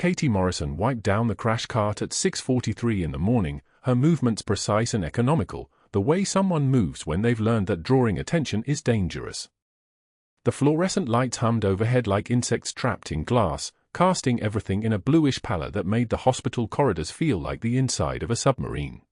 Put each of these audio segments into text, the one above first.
Katie Morrison wiped down the crash cart at 6:43 in the morning, her movements precise and economical, the way someone moves when they've learned that drawing attention is dangerous. The fluorescent lights hummed overhead like insects trapped in glass, casting everything in a bluish pallor that made the hospital corridors feel like the inside of a submarine.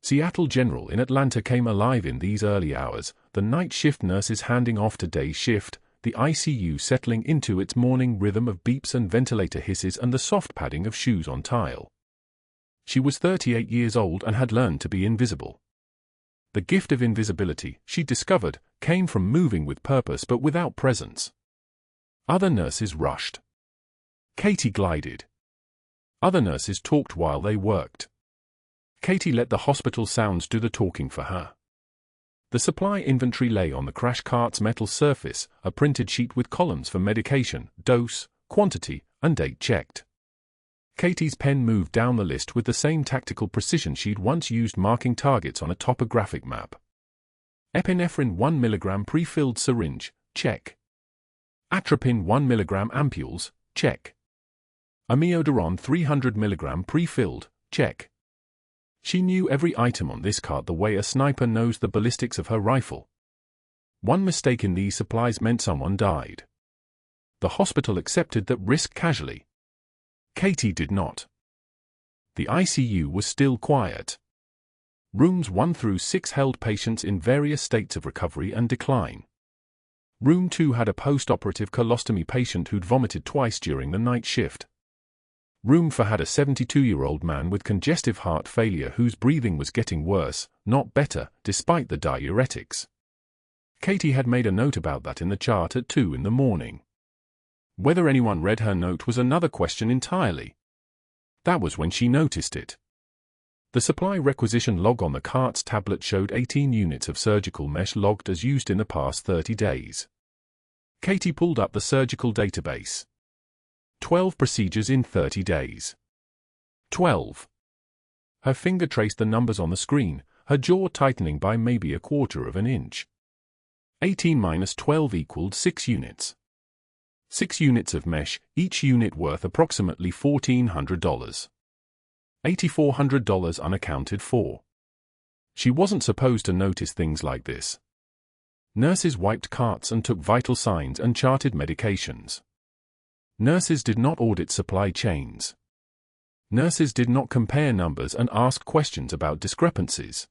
Seattle General in Atlanta came alive in these early hours, the night shift nurses handing off to day shift, the ICU settling into its morning rhythm of beeps and ventilator hisses and the soft padding of shoes on tile. She was 38 years old and had learned to be invisible. The gift of invisibility, she discovered, came from moving with purpose but without presence. Other nurses rushed. Katie glided. Other nurses talked while they worked. Katie let the hospital sounds do the talking for her. The supply inventory lay on the crash cart's metal surface, a printed sheet with columns for medication, dose, quantity, and date checked. Katie's pen moved down the list with the same tactical precision she'd once used marking targets on a topographic map. Epinephrine 1 mg pre-filled syringe, check. Atropine 1 mg ampules, check. Amiodarone 300 mg pre-filled, check. She knew every item on this cart the way a sniper knows the ballistics of her rifle. One mistake in these supplies meant someone died. The hospital accepted that risk casually. Katie did not. The ICU was still quiet. Rooms 1 through 6 held patients in various states of recovery and decline. Room 2 had a post-operative colostomy patient who'd vomited twice during the night shift. Room 4 had a 72-year-old man with congestive heart failure whose breathing was getting worse, not better, despite the diuretics. Katie had made a note about that in the chart at 2 in the morning. Whether anyone read her note was another question entirely. That was when she noticed it. The supply requisition log on the cart's tablet showed 18 units of surgical mesh logged as used in the past 30 days. Katie pulled up the surgical database. 12 procedures in 30 days. 12. Her finger traced the numbers on the screen, her jaw tightening by maybe a quarter of an inch. 18 minus 12 equaled 6 units. 6 units of mesh, each unit worth approximately $1,400. $8,400 unaccounted for. She wasn't supposed to notice things like this. Nurses wiped carts and took vital signs and charted medications. Nurses did not audit supply chains. Nurses did not compare numbers and ask questions about discrepancies.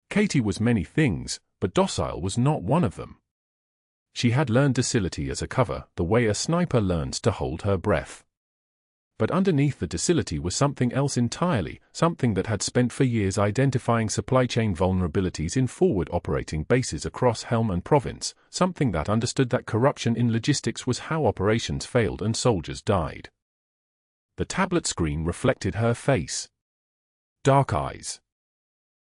Katie was many things, but docile was not one of them. She had learned docility as a cover, the way a sniper learns to hold her breath. But underneath the docility was something else entirely, something that had spent for years identifying supply chain vulnerabilities in forward operating bases across Helm and Province, something that understood that corruption in logistics was how operations failed and soldiers died. The tablet screen reflected her face. Dark eyes.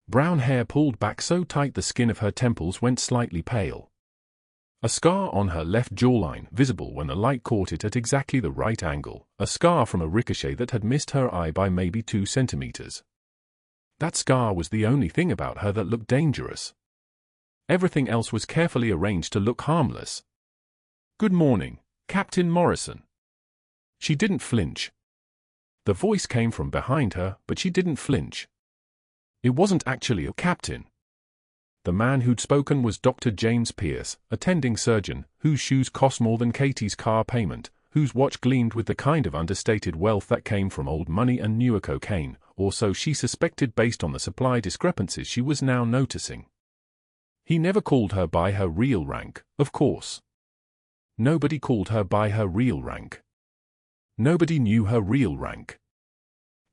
Brown hair pulled back so tight the skin of her temples went slightly pale. A scar on her left jawline, visible when the light caught it at exactly the right angle, a scar from a ricochet that had missed her eye by maybe 2 centimeters. That scar was the only thing about her that looked dangerous. Everything else was carefully arranged to look harmless. "Good morning, Captain Morrison." She didn't flinch. The voice came from behind her, but she didn't flinch. It wasn't actually a captain. The man who'd spoken was Dr. James Pierce, attending surgeon, whose shoes cost more than Katie's car payment, whose watch gleamed with the kind of understated wealth that came from old money and newer cocaine, or so she suspected based on the supply discrepancies she was now noticing. He never called her by her real rank, of course. Nobody called her by her real rank. Nobody knew her real rank.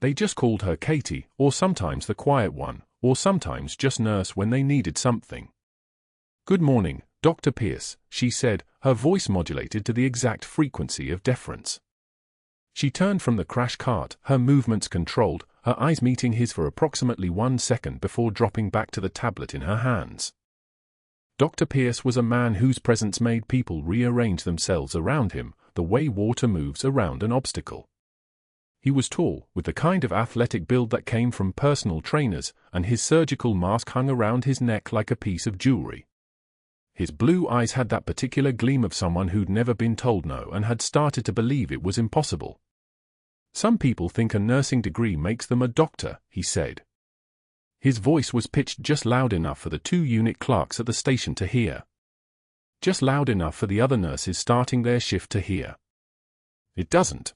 They just called her Katie, or sometimes the quiet one, or sometimes just nurse when they needed something. "Good morning, Dr. Pierce," she said, her voice modulated to the exact frequency of deference. She turned from the crash cart, her movements controlled, her eyes meeting his for approximately 1 second before dropping back to the tablet in her hands. Dr. Pierce was a man whose presence made people rearrange themselves around him, the way water moves around an obstacle. He was tall, with the kind of athletic build that came from personal trainers, and his surgical mask hung around his neck like a piece of jewelry. His blue eyes had that particular gleam of someone who'd never been told no and had started to believe it was impossible. Some people think a nursing degree makes them a doctor, he said. His voice was pitched just loud enough for the 2 unit clerks at the station to hear. Just loud enough for the other nurses starting their shift to hear. It doesn't.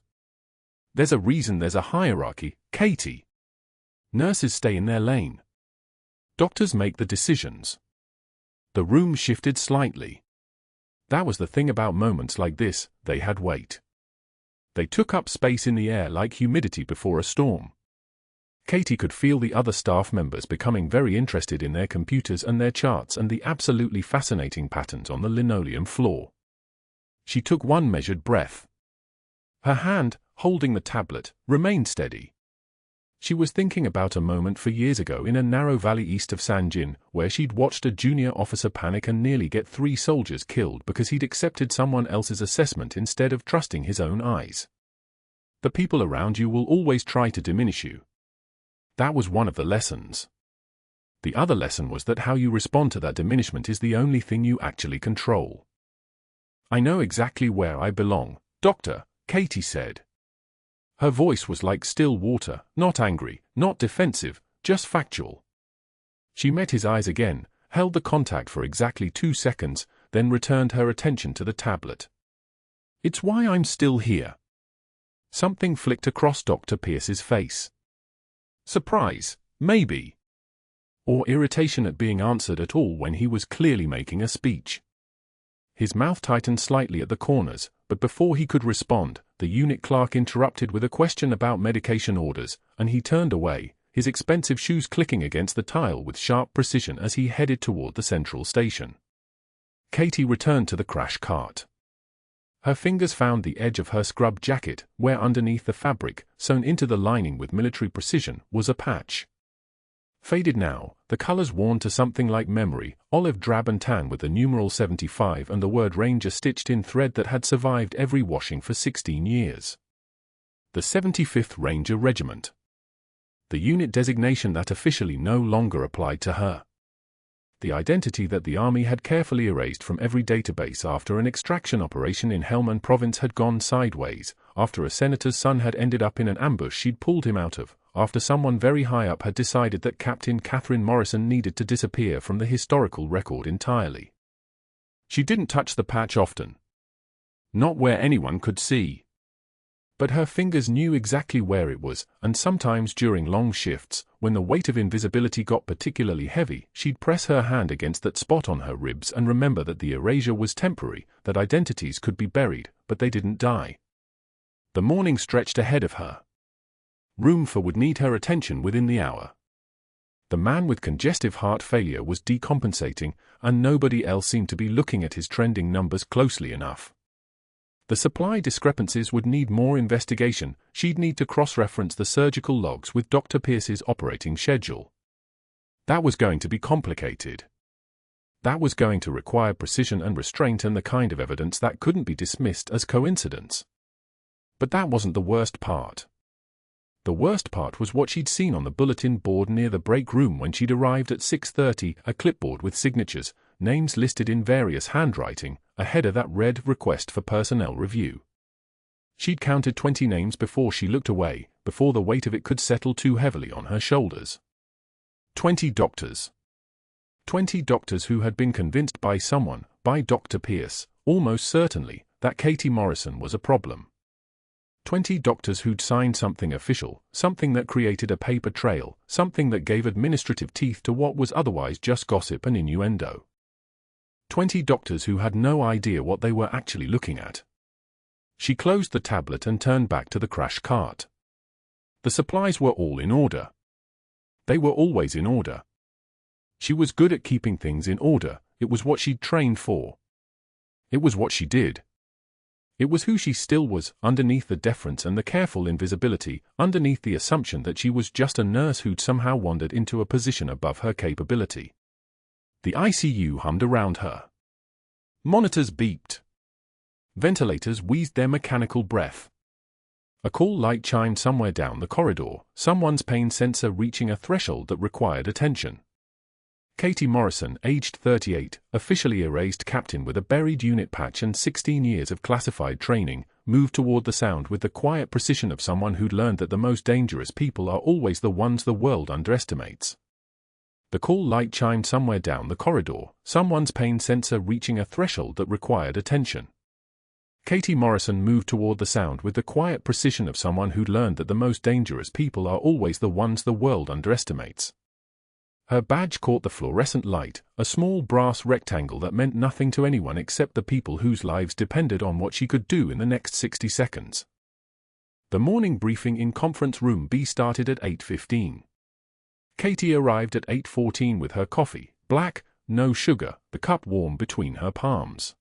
There's a reason there's a hierarchy, Katie. Nurses stay in their lane. Doctors make the decisions. The room shifted slightly. That was the thing about moments like this, they had weight. They took up space in the air like humidity before a storm. Katie could feel the other staff members becoming very interested in their computers and their charts and the absolutely fascinating patterns on the linoleum floor. She took one measured breath. Her hand, holding the tablet, remained steady. She was thinking about a moment for years ago in a narrow valley east of Sanjin, where she'd watched a junior officer panic and nearly get 3 soldiers killed because he'd accepted someone else's assessment instead of trusting his own eyes. The people around you will always try to diminish you. That was one of the lessons. The other lesson was that how you respond to that diminishment is the only thing you actually control. I know exactly where I belong, Doctor, Katie said. Her voice was like still water, not angry, not defensive, just factual. She met his eyes again, held the contact for exactly 2 seconds, then returned her attention to the tablet. It's why I'm still here. Something flicked across Dr. Pierce's face. Surprise, maybe. Or irritation at being answered at all when he was clearly making a speech. His mouth tightened slightly at the corners, but before he could respond, the unit clerk interrupted with a question about medication orders, and he turned away, his expensive shoes clicking against the tile with sharp precision as he headed toward the central station. Katie returned to the crash cart. Her fingers found the edge of her scrub jacket, where underneath the fabric, sewn into the lining with military precision, was a patch. Faded now, the colors worn to something like memory, olive drab and tan with the numeral 75 and the word Ranger stitched in thread that had survived every washing for 16 years. The 75th Ranger Regiment. The unit designation that officially no longer applied to her. The identity that the army had carefully erased from every database after an extraction operation in Helmand province had gone sideways, after a senator's son had ended up in an ambush she'd pulled him out of, after someone very high up had decided that Captain Catherine Morrison needed to disappear from the historical record entirely. She didn't touch the patch often. Not where anyone could see. But her fingers knew exactly where it was, and sometimes during long shifts, when the weight of invisibility got particularly heavy, she'd press her hand against that spot on her ribs and remember that the erasure was temporary, that identities could be buried, but they didn't die. The morning stretched ahead of her. Room for would need her attention within the hour. The man with congestive heart failure was decompensating, and nobody else seemed to be looking at his trending numbers closely enough. The supply discrepancies would need more investigation. She'd need to cross-reference the surgical logs with Dr. Pierce's operating schedule. That was going to be complicated. That was going to require precision and restraint and the kind of evidence that couldn't be dismissed as coincidence. But that wasn't the worst part. The worst part was what she'd seen on the bulletin board near the break room when she'd arrived at 6:30, a clipboard with signatures, names listed in various handwriting, a header that read request for personnel review. She'd counted 20 names before she looked away, before the weight of it could settle too heavily on her shoulders. 20 doctors. 20 doctors who had been convinced by someone, by Dr. Pierce, almost certainly, that Katie Morrison was a problem. 20 doctors who'd signed something official, something that created a paper trail, something that gave administrative teeth to what was otherwise just gossip and innuendo. 20 doctors who had no idea what they were actually looking at. She closed the tablet and turned back to the crash cart. The supplies were all in order. They were always in order. She was good at keeping things in order. It was what she'd trained for. It was what she did. It was who she still was, underneath the deference and the careful invisibility, underneath the assumption that she was just a nurse who'd somehow wandered into a position above her capability. The ICU hummed around her. Monitors beeped. Ventilators wheezed their mechanical breath. A call light chimed somewhere down the corridor, someone's pain sensor reaching a threshold that required attention. Katie Morrison, aged 38, officially erased captain with a buried unit patch and 16 years of classified training, moved toward the sound with the quiet precision of someone who'd learned that the most dangerous people are always the ones the world underestimates. The call light chimed somewhere down the corridor, someone's pain sensor reaching a threshold that required attention. Katie Morrison moved toward the sound with the quiet precision of someone who'd learned that the most dangerous people are always the ones the world underestimates. Her badge caught the fluorescent light, a small brass rectangle that meant nothing to anyone except the people whose lives depended on what she could do in the next 60 seconds. The morning briefing in conference room B started at 8:15. Katie arrived at 8:14 with her coffee, black, no sugar, the cup warm between her palms.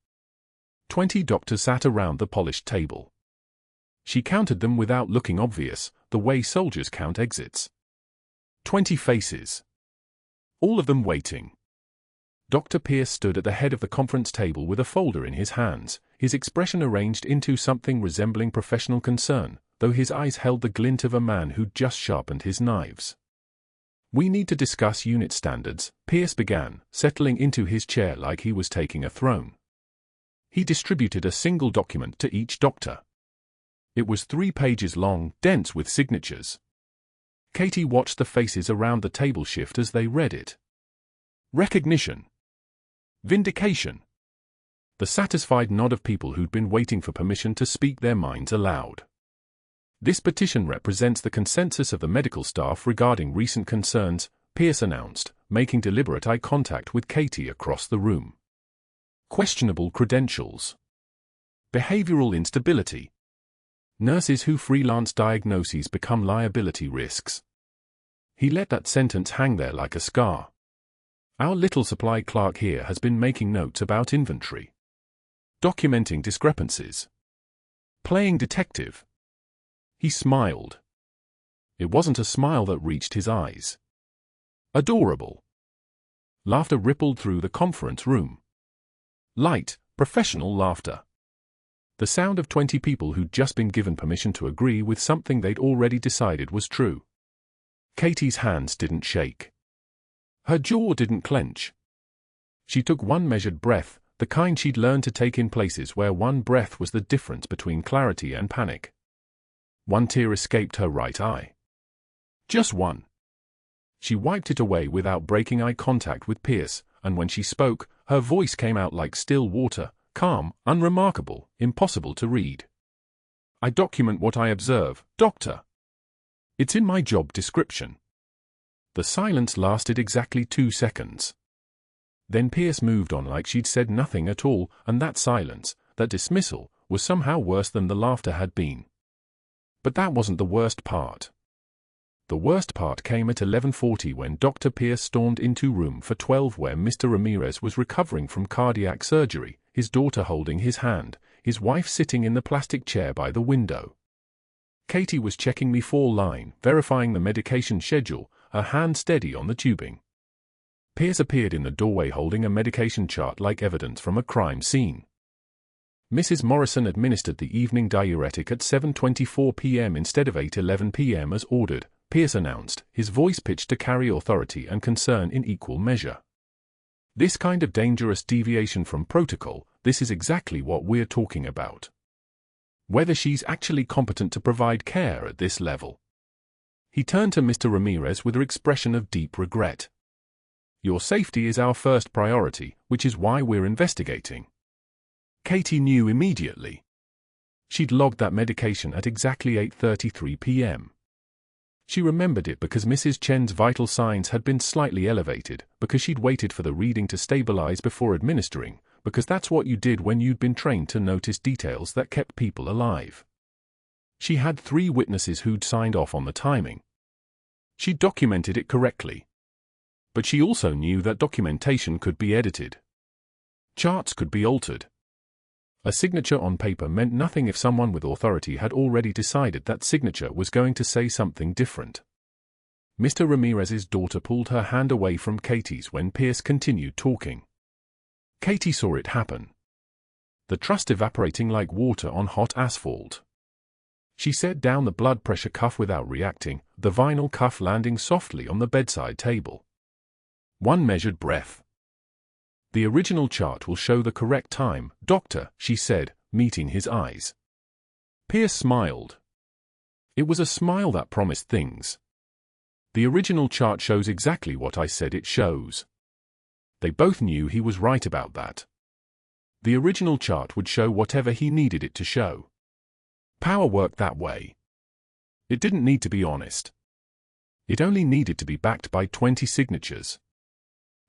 20 doctors sat around the polished table. She counted them without looking obvious, the way soldiers count exits. 20 faces. All of them waiting. Dr. Pierce stood at the head of the conference table with a folder in his hands, his expression arranged into something resembling professional concern, though his eyes held the glint of a man who'd just sharpened his knives. "We need to discuss unit standards," Pierce began, settling into his chair like he was taking a throne. He distributed a single document to each doctor. It was 3 pages long, dense with signatures. Katie watched the faces around the table shift as they read it. Recognition. Vindication. The satisfied nod of people who'd been waiting for permission to speak their minds aloud. "This petition represents the consensus of the medical staff regarding recent concerns," Pierce announced, making deliberate eye contact with Katie across the room. "Questionable credentials. Behavioral instability. Nurses who freelance diagnoses become liability risks." He let that sentence hang there like a scar. "Our little supply clerk here has been making notes about inventory. Documenting discrepancies. Playing detective." He smiled. It wasn't a smile that reached his eyes. Adorable. Laughter rippled through the conference room. Light, professional laughter. The sound of 20 people who'd just been given permission to agree with something they'd already decided was true. Katie's hands didn't shake. Her jaw didn't clench. She took one measured breath, the kind she'd learned to take in places where one breath was the difference between clarity and panic. One tear escaped her right eye. Just one. She wiped it away without breaking eye contact with Pierce, and when she spoke, her voice came out like still water, calm, unremarkable, impossible to read. "I document what I observe, Doctor. It's in my job description." The silence lasted exactly 2 seconds. Then Pierce moved on like she'd said nothing at all, and that silence, that dismissal, was somehow worse than the laughter had been. But that wasn't the worst part. The worst part came at 11:40 when Dr. Pierce stormed into room for 12 where Mr. Ramirez was recovering from cardiac surgery, his daughter holding his hand, his wife sitting in the plastic chair by the window. Katie was checking the 4-line, verifying the medication schedule, her hand steady on the tubing. Pierce appeared in the doorway holding a medication chart like evidence from a crime scene. Mrs. Morrison administered the evening diuretic at 7:24 p.m. instead of 8:11 p.m. as ordered, Pierce announced, his voice pitched to carry authority and concern in equal measure. "This kind of dangerous deviation from protocol, this is exactly what we're talking about. Whether she's actually competent to provide care at this level." He turned to Mr. Ramirez with an expression of deep regret. "Your safety is our first priority, which is why we're investigating." Katie knew immediately. She'd logged that medication at exactly 8:33 p.m. She remembered it because Mrs. Chen's vital signs had been slightly elevated, because she'd waited for the reading to stabilize before administering, because that's what you did when you'd been trained to notice details that kept people alive. She had 3 witnesses who'd signed off on the timing. She documented it correctly. But she also knew that documentation could be edited. Charts could be altered. A signature on paper meant nothing if someone with authority had already decided that signature was going to say something different. Mr. Ramirez's daughter pulled her hand away from Katie's when Pierce continued talking. Katie saw it happen. The trust evaporating like water on hot asphalt. She set down the blood pressure cuff without reacting, the vinyl cuff landing softly on the bedside table. One measured breath. "The original chart will show the correct time, Doctor," she said, meeting his eyes. Pierce smiled. It was a smile that promised things. The original chart shows exactly what I said it shows. They both knew he was right about that. The original chart would show whatever he needed it to show. Power worked that way. It didn't need to be honest. It only needed to be backed by 20 signatures.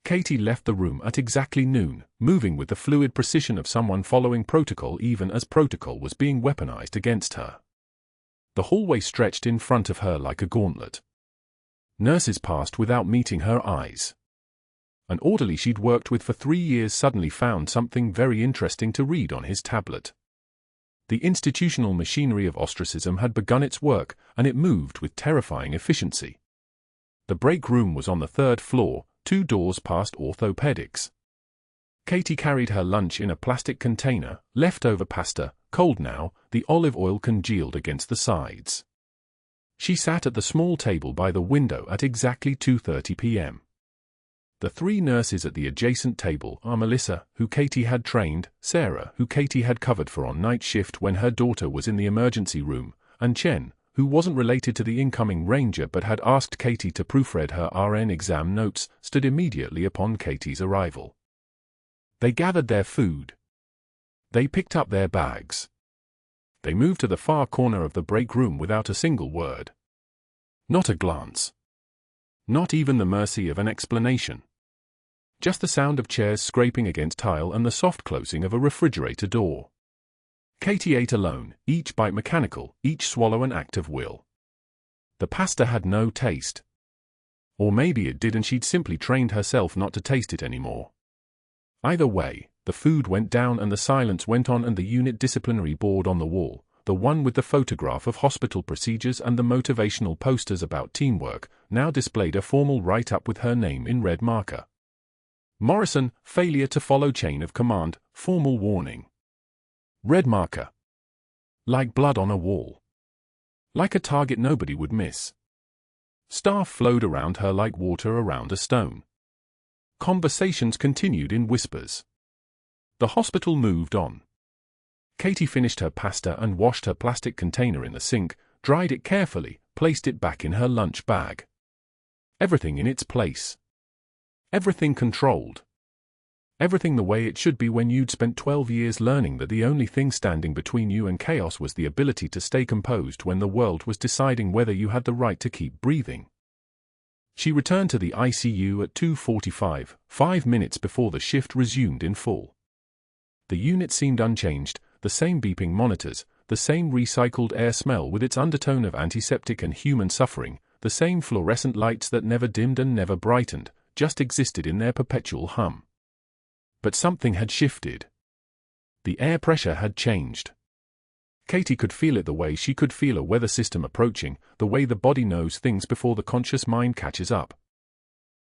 Katie left the room at exactly noon, moving with the fluid precision of someone following protocol even as protocol was being weaponized against her. The hallway stretched in front of her like a gauntlet. Nurses passed without meeting her eyes. An orderly she'd worked with for 3 years suddenly found something very interesting to read on his tablet. The institutional machinery of ostracism had begun its work, and it moved with terrifying efficiency. The break room was on the 3rd floor, 2 doors past orthopedics. Katie carried her lunch in a plastic container, leftover pasta, cold now, the olive oil congealed against the sides. She sat at the small table by the window at exactly 2:30 p.m. The 3 nurses at the adjacent table are Melissa, who Katie had trained, Sarah, who Katie had covered for on night shift when her daughter was in the emergency room, and Chen, who wasn't related to the incoming ranger but had asked Katie to proofread her RN exam notes, stood immediately upon Katie's arrival. They gathered their food. They picked up their bags. They moved to the far corner of the break room without a single word. Not a glance. Not even the mercy of an explanation. Just the sound of chairs scraping against tile and the soft closing of a refrigerator door. Katie ate alone, each bite mechanical, each swallow an act of will. The pasta had no taste. Or maybe it did and she'd simply trained herself not to taste it anymore. Either way, the food went down and the silence went on, and the unit disciplinary board on the wall, the one with the photograph of hospital procedures and the motivational posters about teamwork, now displayed a formal write-up with her name in red marker. Morrison, failure to follow chain of command, formal warning. Red marker. Like blood on a wall. Like a target nobody would miss. Staff flowed around her like water around a stone. Conversations continued in whispers. The hospital moved on. Katie finished her pasta and washed her plastic container in the sink, dried it carefully, placed it back in her lunch bag. Everything in its place. Everything controlled. Everything the way it should be when you'd spent 12 years learning that the only thing standing between you and chaos was the ability to stay composed when the world was deciding whether you had the right to keep breathing. She returned to the ICU at 2:45, 5 minutes before the shift resumed in full. The unit seemed unchanged, the same beeping monitors, the same recycled air smell with its undertone of antiseptic and human suffering, the same fluorescent lights that never dimmed and never brightened, just existed in their perpetual hum. But something had shifted. The air pressure had changed. Katie could feel it the way she could feel a weather system approaching, the way the body knows things before the conscious mind catches up.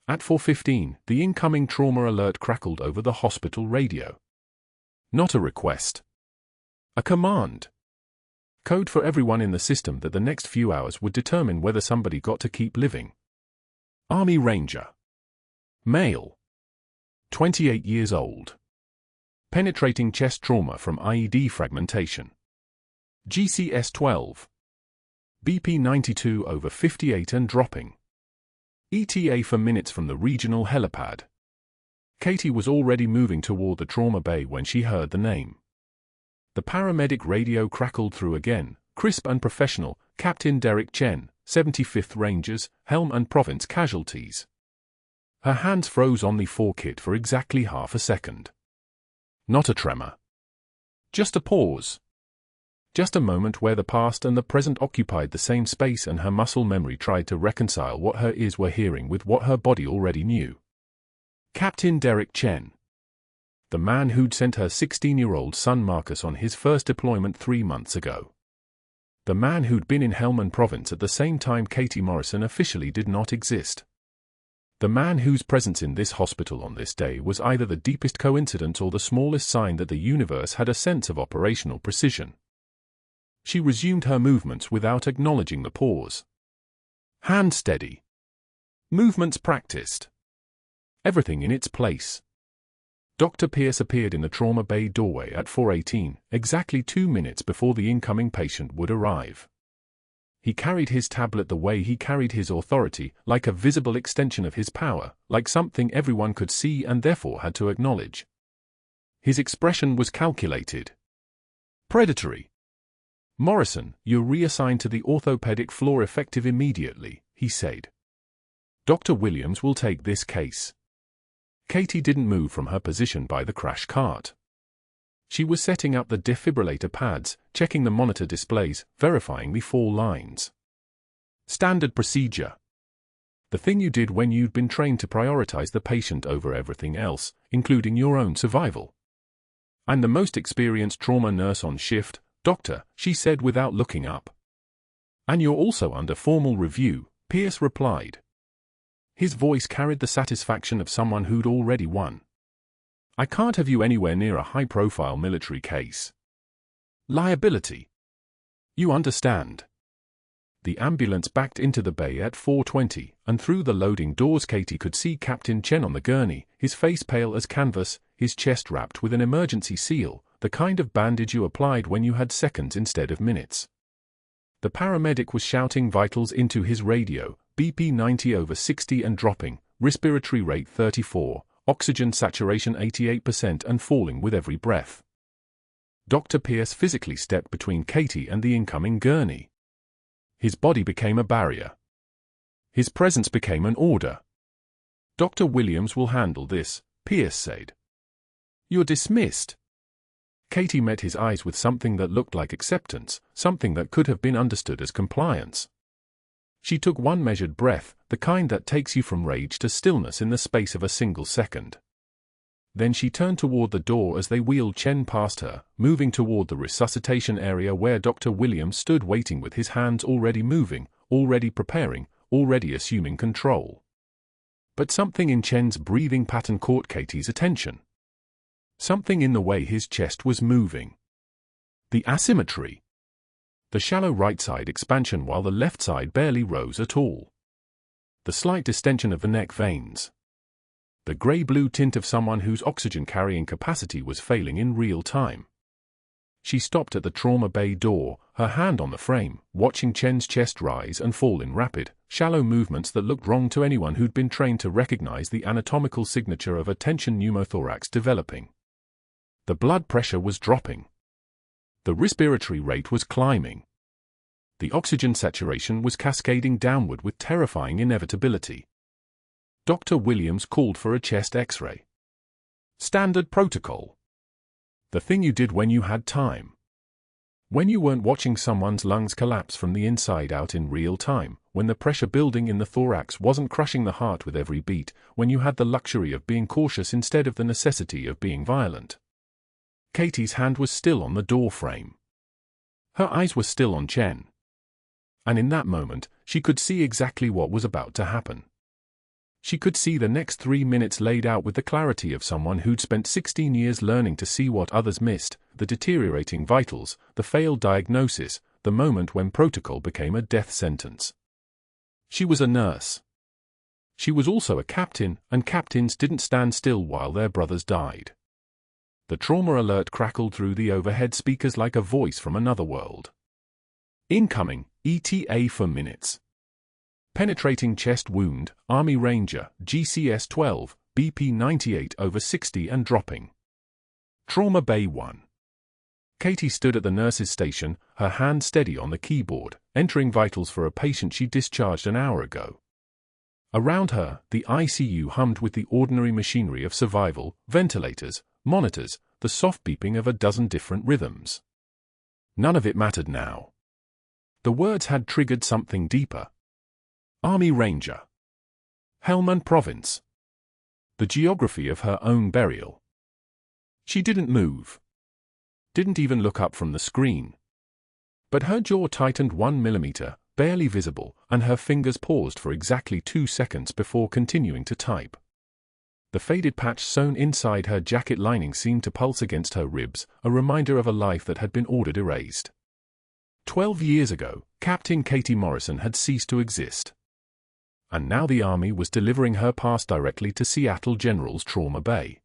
At 4:15, the incoming trauma alert crackled over the hospital radio. Not a request. A command. Code for everyone in the system that the next few hours would determine whether somebody got to keep living. Army Ranger. Male. 28 years old. Penetrating chest trauma from IED fragmentation. GCS 12. BP 92/58 and dropping. ETA for minutes from the regional helipad. Katie was already moving toward the trauma bay when she heard the name. The paramedic radio crackled through again, crisp and professional, Captain Chen, 75th Rangers, Helm and Province casualties. Her hands froze on the kit for exactly half a second. Not a tremor. Just a pause. Just a moment where the past and the present occupied the same space and her muscle memory tried to reconcile what her ears were hearing with what her body already knew. Captain Chen. The man who'd sent her 16-year-old son Marcus on his first deployment 3 months ago. The man who'd been in Helmand Province at the same time Katie Morrison officially did not exist. The man whose presence in this hospital on this day was either the deepest coincidence or the smallest sign that the universe had a sense of operational precision. She resumed her movements without acknowledging the pause. Hand steady. Movements practiced. Everything in its place. Dr. Pierce appeared in the trauma bay doorway at 4:18, exactly 2 minutes before the incoming patient would arrive. He carried his tablet the way he carried his authority, like a visible extension of his power, like something everyone could see and therefore had to acknowledge. His expression was calculated. Predatory. "Morrison, you're reassigned to the orthopedic floor effective immediately," he said. "Dr. Williams will take this case." Katie didn't move from her position by the crash cart. She was setting up the defibrillator pads, checking the monitor displays, verifying the 4 lines. Standard procedure. The thing you did when you'd been trained to prioritize the patient over everything else, including your own survival. "I'm the most experienced trauma nurse on shift, doctor," she said without looking up. "And you're also under formal review," Pierce replied. His voice carried the satisfaction of someone who'd already won. "I can't have you anywhere near a high-profile military case. Liability. You understand." The ambulance backed into the bay at 4:20, and through the loading doors Katie could see Captain Chen on the gurney, his face pale as canvas, his chest wrapped with an emergency seal, the kind of bandage you applied when you had seconds instead of minutes. The paramedic was shouting vitals into his radio, BP 90/60 and dropping, respiratory rate 34, oxygen saturation 88% and falling with every breath. Dr. Pierce physically stepped between Katie and the incoming gurney. His body became a barrier. His presence became an order. "Dr. Williams will handle this," Pierce said. "You're dismissed." Katie met his eyes with something that looked like acceptance, something that could have been understood as compliance. She took one measured breath, the kind that takes you from rage to stillness in the space of a single second. Then she turned toward the door as they wheeled Chen past her, moving toward the resuscitation area where Dr. Williams stood waiting with his hands already moving, already preparing, already assuming control. But something in Chen's breathing pattern caught Katie's attention. Something in the way his chest was moving. The asymmetry. The shallow right side expansion while the left side barely rose at all. The slight distension of the neck veins. The grey-blue tint of someone whose oxygen-carrying capacity was failing in real time. She stopped at the trauma bay door, her hand on the frame, watching Chen's chest rise and fall in rapid, shallow movements that looked wrong to anyone who'd been trained to recognize the anatomical signature of a tension pneumothorax developing. The blood pressure was dropping. The respiratory rate was climbing. The oxygen saturation was cascading downward with terrifying inevitability. Dr. Williams called for a chest X-ray. Standard protocol. The thing you did when you had time. When you weren't watching someone's lungs collapse from the inside out in real time, when the pressure building in the thorax wasn't crushing the heart with every beat, when you had the luxury of being cautious instead of the necessity of being violent. Katie's hand was still on the door frame. Her eyes were still on Chen. And in that moment, she could see exactly what was about to happen. She could see the next 3 minutes laid out with the clarity of someone who'd spent 16 years learning to see what others missed, the deteriorating vitals, the failed diagnosis, the moment when protocol became a death sentence. She was a nurse. She was also a captain, and captains didn't stand still while their brothers died. The trauma alert crackled through the overhead speakers like a voice from another world. Incoming, ETA for minutes. Penetrating chest wound, Army Ranger, GCS 12, BP 98/60 and dropping. Trauma Bay 1. Katie stood at the nurse's station, her hand steady on the keyboard, entering vitals for a patient she discharged an hour ago. Around her, the ICU hummed with the ordinary machinery of survival, ventilators, monitors, the soft beeping of a dozen different rhythms. None of it mattered now. The words had triggered something deeper. Army Ranger. Helmand Province. The geography of her own burial. She didn't move. Didn't even look up from the screen. But her jaw tightened 1 millimeter, barely visible, and her fingers paused for exactly 2 seconds before continuing to type. The faded patch sewn inside her jacket lining seemed to pulse against her ribs, a reminder of a life that had been ordered erased. 12 years ago, Captain Katie Morrison had ceased to exist. And now the Army was delivering her past directly to Seattle General's Trauma Bay.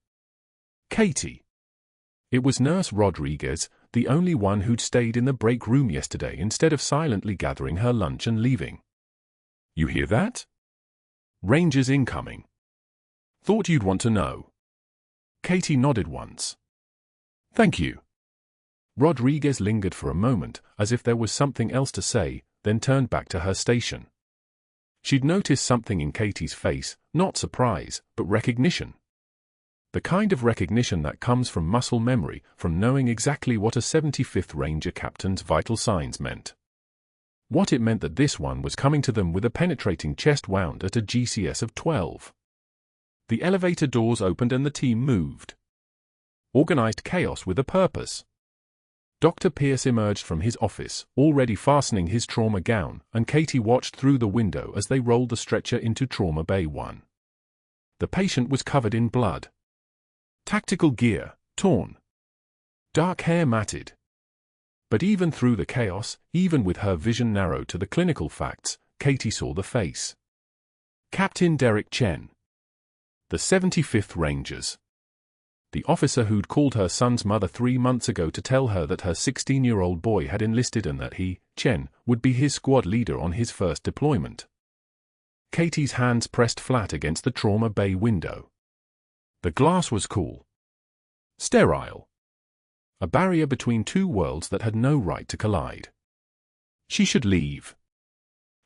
Katie. It was Nurse Rodriguez, the only one who'd stayed in the break room yesterday instead of silently gathering her lunch and leaving. You hear that? Rangers incoming. Thought you'd want to know. Katie nodded once. Thank you. Rodriguez lingered for a moment, as if there was something else to say, then turned back to her station. She'd noticed something in Katie's face, not surprise, but recognition. The kind of recognition that comes from muscle memory, from knowing exactly what a 75th Ranger captain's vital signs meant. What it meant that this one was coming to them with a penetrating chest wound at a GCS of 12. The elevator doors opened and the team moved. Organized chaos with a purpose. Dr. Pierce emerged from his office, already fastening his trauma gown, and Katie watched through the window as they rolled the stretcher into Trauma Bay 1. The patient was covered in blood. Tactical gear, torn. Dark hair matted. But even through the chaos, even with her vision narrowed to the clinical facts, Katie saw the face. Captain Chen. The 75th Rangers. The officer who'd called her son's mother 3 months ago to tell her that her 16-year-old boy had enlisted and that he, Chen, would be his squad leader on his first deployment. Katie's hands pressed flat against the Trauma Bay window. The glass was cool. Sterile. A barrier between two worlds that had no right to collide. She should leave.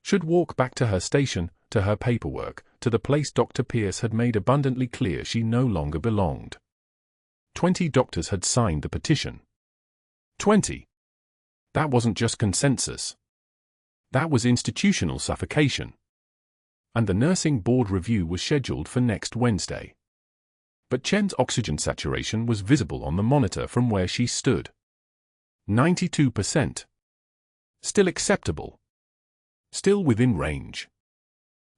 Should walk back to her station, to her paperwork, to the place Dr. Pierce had made abundantly clear she no longer belonged. 20 doctors had signed the petition. 20. That wasn't just consensus. That was institutional suffocation. And the nursing board review was scheduled for next Wednesday. But Chen's oxygen saturation was visible on the monitor from where she stood. 92%. Still acceptable. Still within range.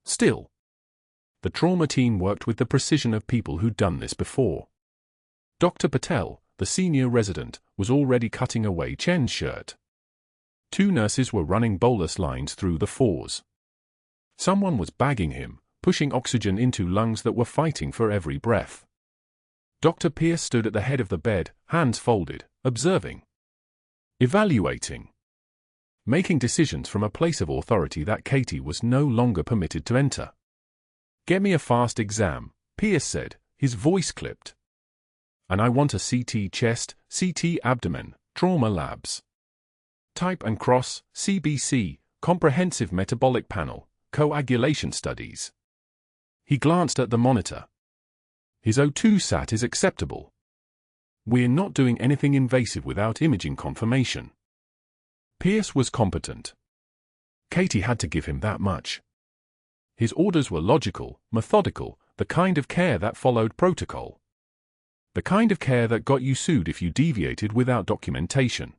Still. The trauma team worked with the precision of people who'd done this before. Dr. Patel, the senior resident, was already cutting away Chen's shirt. 2 nurses were running bolus lines through the fours. Someone was bagging him, pushing oxygen into lungs that were fighting for every breath. Dr. Pierce stood at the head of the bed, hands folded, observing. Evaluating. Making decisions from a place of authority that Katie was no longer permitted to enter. Get me a fast exam, Pierce said, his voice clipped. And I want a CT chest, CT abdomen, trauma labs. Type and cross, CBC, comprehensive metabolic panel, coagulation studies. He glanced at the monitor. His O2 sat is acceptable. We're not doing anything invasive without imaging confirmation. Pierce was competent. Katie had to give him that much. His orders were logical, methodical, the kind of care that followed protocol. The kind of care that got you sued if you deviated without documentation.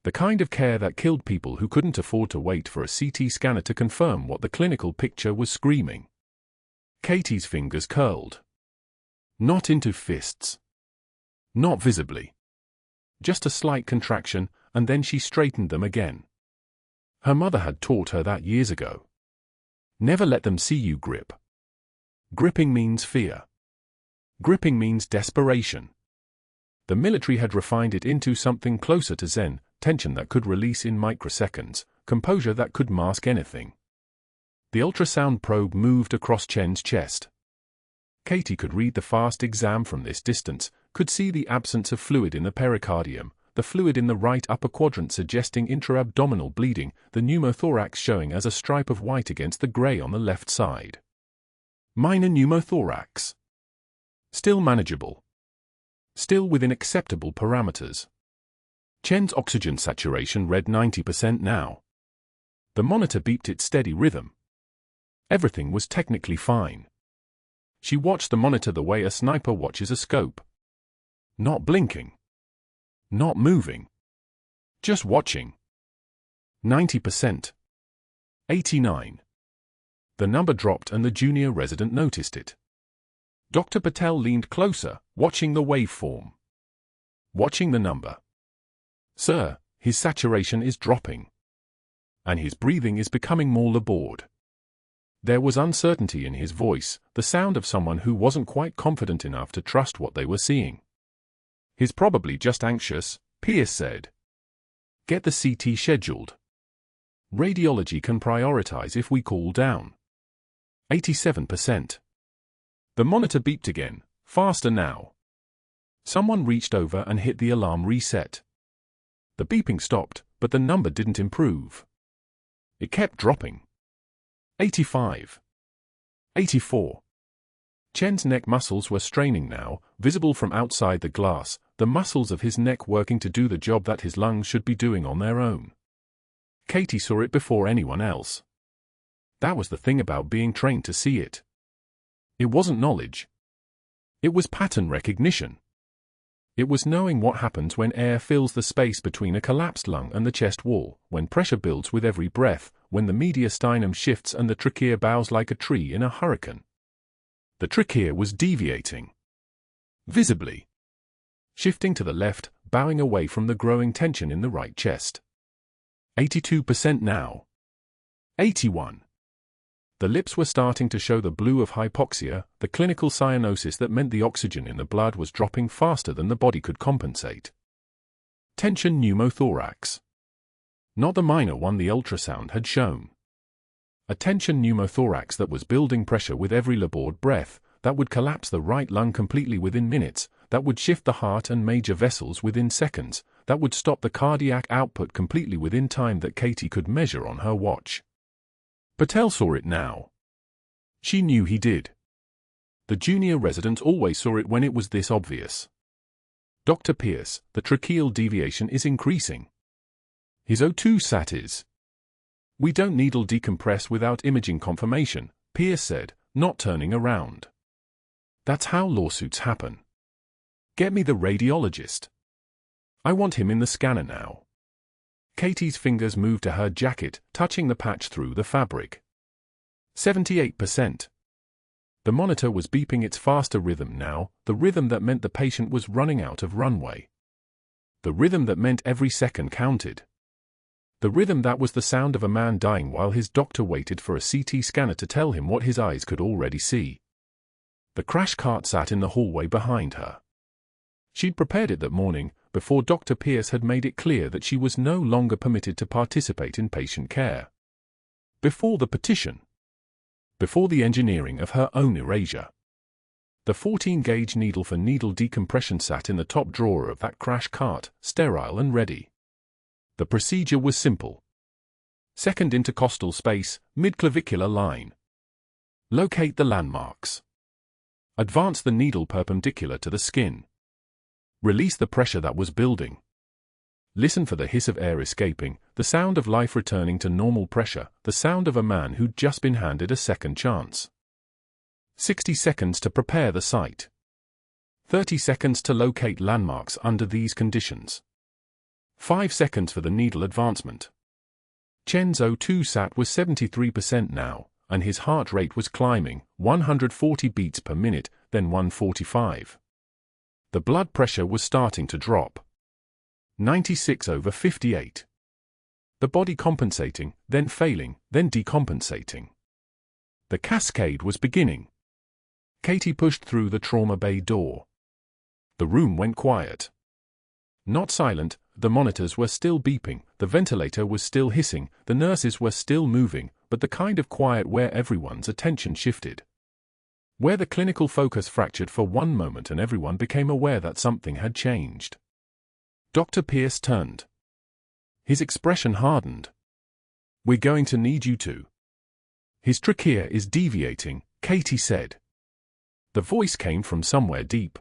The kind of care that killed people who couldn't afford to wait for a CT scanner to confirm what the clinical picture was screaming. Katie's fingers curled. Not into fists. Not visibly. Just a slight contraction, and then she straightened them again. Her mother had taught her that years ago. Never let them see you grip. Gripping means fear. Gripping means desperation. The military had refined it into something closer to Zen, tension that could release in microseconds, composure that could mask anything. The ultrasound probe moved across Chen's chest. Katie could read the fast exam from this distance, could see the absence of fluid in the pericardium, the fluid in the right upper quadrant suggesting intra-abdominal bleeding, the pneumothorax showing as a stripe of white against the gray on the left side. Minor pneumothorax. Still manageable. Still within acceptable parameters. Chen's oxygen saturation read 90% now. The monitor beeped its steady rhythm. Everything was technically fine. She watched the monitor the way a sniper watches a scope. Not blinking. Not moving. Just watching. 90%. 89. The number dropped and the junior resident noticed it. Dr. Patel leaned closer, watching the waveform. Watching the number. Sir, his saturation is dropping. And his breathing is becoming more labored. There was uncertainty in his voice, the sound of someone who wasn't quite confident enough to trust what they were seeing. "He's probably just anxious," Pierce said. "Get the CT scheduled. Radiology can prioritize if we cool down." 87%. The monitor beeped again, faster now. Someone reached over and hit the alarm reset. The beeping stopped, but the number didn't improve. It kept dropping. 85. 84. Chen's neck muscles were straining now, visible from outside the glass, the muscles of his neck working to do the job that his lungs should be doing on their own. Katie saw it before anyone else. That was the thing about being trained to see it. It wasn't knowledge. It was pattern recognition. It was knowing what happens when air fills the space between a collapsed lung and the chest wall, when pressure builds with every breath, when the mediastinum shifts and the trachea bows like a tree in a hurricane. The trachea was deviating. Visibly. Shifting to the left, bowing away from the growing tension in the right chest. 82% now. 81. The lips were starting to show the blue of hypoxia, the clinical cyanosis that meant the oxygen in the blood was dropping faster than the body could compensate. Tension pneumothorax. Not the minor one the ultrasound had shown. A tension pneumothorax that was building pressure with every labored breath, that would collapse the right lung completely within minutes, that would shift the heart and major vessels within seconds, that would stop the cardiac output completely within time that Katie could measure on her watch. Patel saw it now. She knew he did. The junior resident always saw it when it was this obvious. "Dr. Pierce, the tracheal deviation is increasing." His O2 sat is. "We don't needle decompress without imaging confirmation," Pierce said, not turning around. "That's how lawsuits happen. Get me the radiologist. I want him in the scanner now." Katie's fingers moved to her jacket, touching the patch through the fabric. 78%. The monitor was beeping its faster rhythm now, the rhythm that meant the patient was running out of runway. The rhythm that meant every second counted. The rhythm that was the sound of a man dying while his doctor waited for a CT scanner to tell him what his eyes could already see. The crash cart sat in the hallway behind her. She'd prepared it that morning, before Dr. Pierce had made it clear that she was no longer permitted to participate in patient care. Before the petition. Before the engineering of her own erasure. The 14-gauge needle for needle decompression sat in the top drawer of that crash cart, sterile and ready. The procedure was simple. Second intercostal space, midclavicular line. Locate the landmarks. Advance the needle perpendicular to the skin. Release the pressure that was building. Listen for the hiss of air escaping, the sound of life returning to normal pressure, the sound of a man who'd just been handed a second chance. 60 seconds to prepare the site. 30 seconds to locate landmarks under these conditions. 5 seconds for the needle advancement. Chen's O2 sat was 73% now, and his heart rate was climbing, 140 beats per minute, then 145. The blood pressure was starting to drop. 96/58. The body compensating, then failing, then decompensating. The cascade was beginning. Katie pushed through the trauma bay door. The room went quiet. Not silent, the monitors were still beeping, the ventilator was still hissing, the nurses were still moving, but the kind of quiet where everyone's attention shifted. Where the clinical focus fractured for one moment and everyone became aware that something had changed. Dr. Pierce turned. His expression hardened. "We're going to need you to." "His trachea is deviating," Katie said. The voice came from somewhere deep.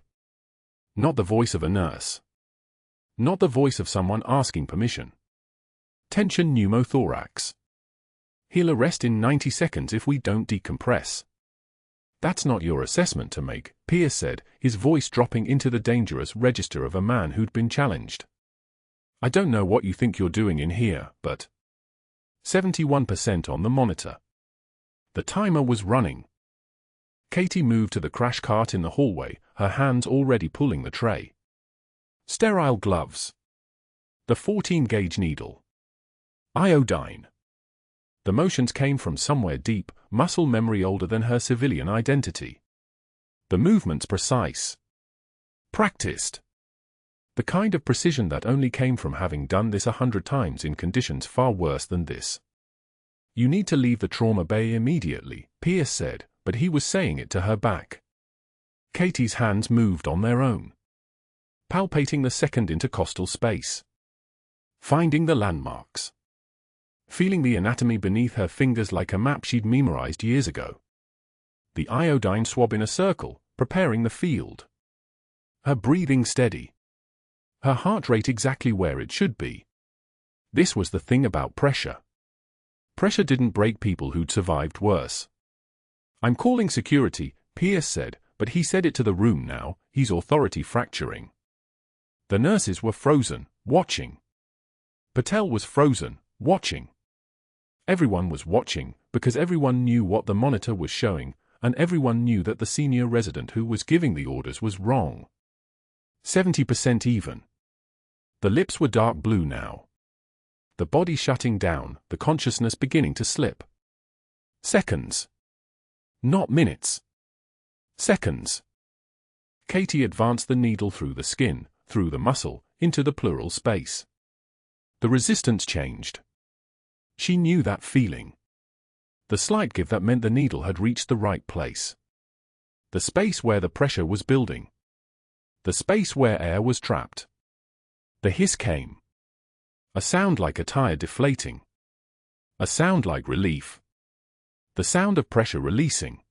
Not the voice of a nurse. Not the voice of someone asking permission. Tension pneumothorax. "He'll arrest in 90 seconds if we don't decompress." "That's not your assessment to make," Pierce said, his voice dropping into the dangerous register of a man who'd been challenged. "I don't know what you think you're doing in here, but..." 71% on the monitor. The timer was running. Katie moved to the crash cart in the hallway, her hands already pulling the tray. Sterile gloves. The 14-gauge needle. Iodine. The motions came from somewhere deep, muscle memory older than her civilian identity. The movements precise. Practiced. The kind of precision that only came from having done this 100 times in conditions far worse than this. You need to leave the trauma bay immediately, Pierce said, but he was saying it to her back. Katie's hands moved on their own, palpating the second intercostal space, finding the landmarks, feeling the anatomy beneath her fingers like a map she'd memorized years ago. The iodine swab in a circle, preparing the field. Her breathing steady. Her heart rate exactly where it should be. This was the thing about pressure. Pressure didn't break people who'd survived worse. I'm calling security, Pierce said, but he said it to the room now, his authority fracturing. The nurses were frozen, watching. Patel was frozen, watching. Everyone was watching, because everyone knew what the monitor was showing, and everyone knew that the senior resident who was giving the orders was wrong. 70% even. The lips were dark blue now. The body shutting down, the consciousness beginning to slip. Seconds. Not minutes. Seconds. Katie advanced the needle through the skin, through the muscle, into the pleural space. The resistance changed. She knew that feeling. The slight give that meant the needle had reached the right place. The space where the pressure was building. The space where air was trapped. The hiss came. A sound like a tire deflating. A sound like relief. The sound of pressure releasing.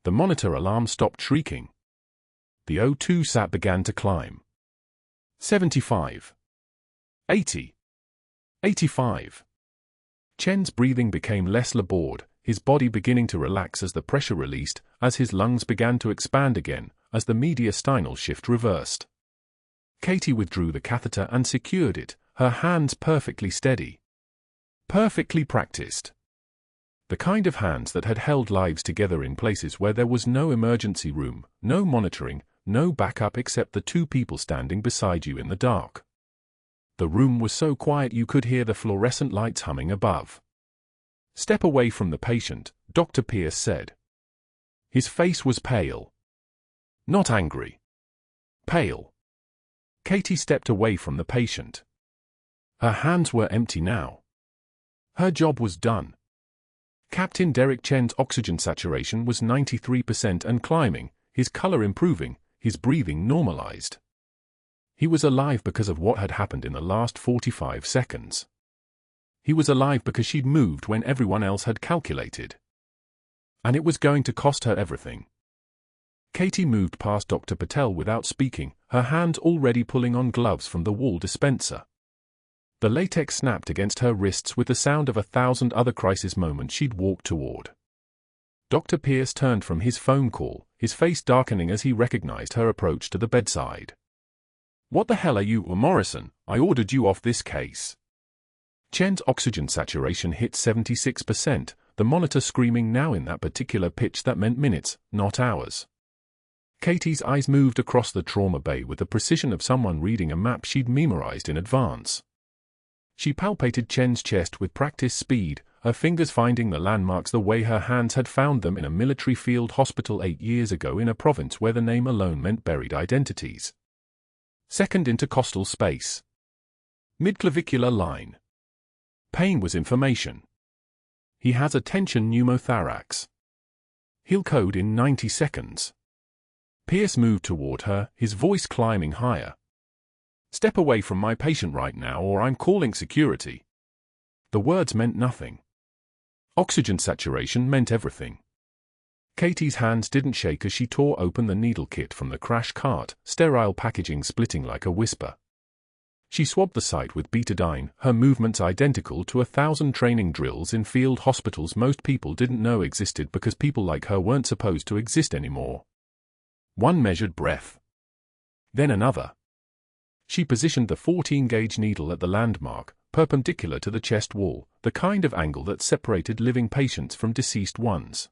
The monitor alarm stopped shrieking. The O2 sat began to climb. 75. 80. 85. Chen's breathing became less labored, his body beginning to relax as the pressure released, as his lungs began to expand again, as the mediastinal shift reversed. Katie withdrew the catheter and secured it, her hands perfectly steady. Perfectly practiced. The kind of hands that had held lives together in places where there was no emergency room, no monitoring, no backup except the two people standing beside you in the dark. The room was so quiet you could hear the fluorescent lights humming above. Step away from the patient, Dr. Pierce said. His face was pale. Not angry. Pale. Katie stepped away from the patient. Her hands were empty now. Her job was done. Captain Chen's oxygen saturation was 93% and climbing, his color improving, his breathing normalized. He was alive because of what had happened in the last 45 seconds. He was alive because she'd moved when everyone else had calculated. And it was going to cost her everything. Katie moved past Dr. Patel without speaking, her hands already pulling on gloves from the wall dispenser. The latex snapped against her wrists with the sound of 1,000 other crisis moments she'd walked toward. Dr. Pierce turned from his phone call, his face darkening as he recognized her approach to the bedside. What the hell are you, Morrison? I ordered you off this case. Chen's oxygen saturation hit 76%, the monitor screaming now in that particular pitch that meant minutes, not hours. Katie's eyes moved across the trauma bay with the precision of someone reading a map she'd memorized in advance. She palpated Chen's chest with practiced speed, her fingers finding the landmarks the way her hands had found them in a military field hospital 8 years ago in a province where the name alone meant buried identities. Second intercostal space. Midclavicular line. Pain was information. He has a tension pneumothorax. He'll code in 90 seconds. Pierce moved toward her, his voice climbing higher. Step away from my patient right now or I'm calling security. The words meant nothing. Oxygen saturation meant everything. Katie's hands didn't shake as she tore open the needle kit from the crash cart, sterile packaging splitting like a whisper. She swabbed the site with betadine, her movements identical to 1,000 training drills in field hospitals most people didn't know existed because people like her weren't supposed to exist anymore. One measured breath. Then another. She positioned the 14-gauge needle at the landmark, perpendicular to the chest wall, the kind of angle that separated living patients from deceased ones.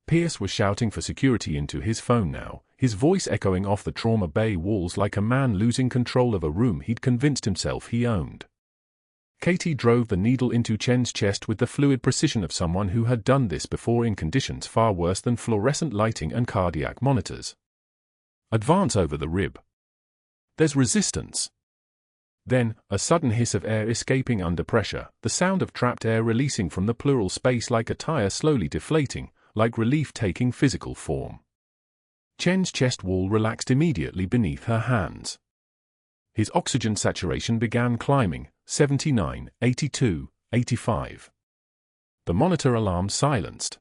Pierce was shouting for security into his phone now, his voice echoing off the trauma bay walls like a man losing control of a room he'd convinced himself he owned. Katie drove the needle into Chen's chest with the fluid precision of someone who had done this before in conditions far worse than fluorescent lighting and cardiac monitors. Advance over the rib. There's resistance. Then, a sudden hiss of air escaping under pressure, the sound of trapped air releasing from the pleural space like a tire slowly deflating, like relief taking physical form. Chen's chest wall relaxed immediately beneath her hands. His oxygen saturation began climbing, 79, 82, 85. The monitor alarm silenced.